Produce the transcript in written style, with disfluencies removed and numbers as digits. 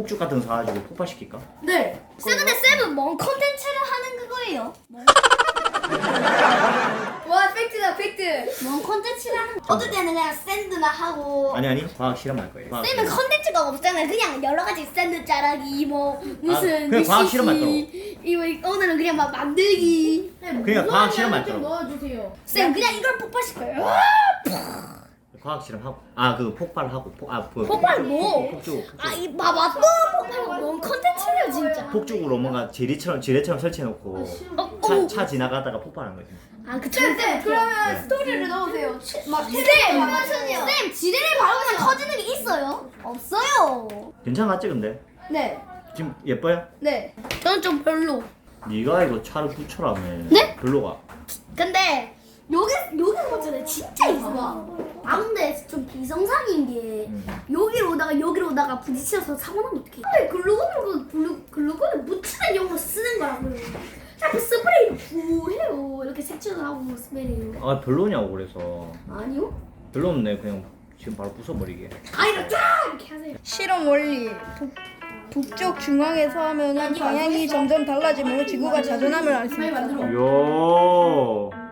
폭죽 같은 거 사가지고 폭발시킬까? 네. 근데 쌤은 뭔 컨텐츠를 하는 그거예요? 와 팩트다 팩트. 뭔 컨텐츠를 하는 거? 어떨 때는 그냥 샌드만 하고 아니 과학 실험할 거예요. 과학 쌤은 실험. 컨텐츠가 없잖아요. 그냥 여러 가지 샌드 자르기 뭐 무슨 그냥 과학 실험할 이거 오늘은 그냥 막 만들기. 그냥 과학 실험할 좀 거라고. 넣어주세요. 쌤 그냥 이걸 폭발시킬 거예요. 과학 실험하고 그 폭발하고 폭발 뭐? 폭죽. 아이 봐봐 또 폭발 뭔 컨텐츠예요 진짜. 폭죽으로 뭔가 지뢰처럼 설치해놓고 차 지나가다가 폭발하는 거지. 아 그쵸. 쌤 그러면 네. 스토리를 넣으세요. 막 쌤 지뢰를 밟으면 터지는 게 있어요? 없어요. 괜찮았지 근데? 네. 지금 예뻐요? 네. 저는 좀 별로. 네가 이거 차를 붙여라며. 네? 별로가. 근데 여기 보잖아요 진짜 이상하. 아 근데 좀 비정상인 게 여기로 오다가 부딪혀서 사고 나면 어떡해. 왜 글루건을 묻히는 용으로 쓰는 거라고요. 자꾸 스프레이로 부 해요. 이렇게 색칠을 하고 스프레이로. 아 별로냐고 그래서. 아니요? 별로 없네 그냥 지금 바로 부숴버리게. 아이로 쫙 이렇게 하세요. 실험 원리. 북쪽 중앙에서 하면은 방향이 점점 달라지므로 지구가 자전함을 알 수 있다. 이야.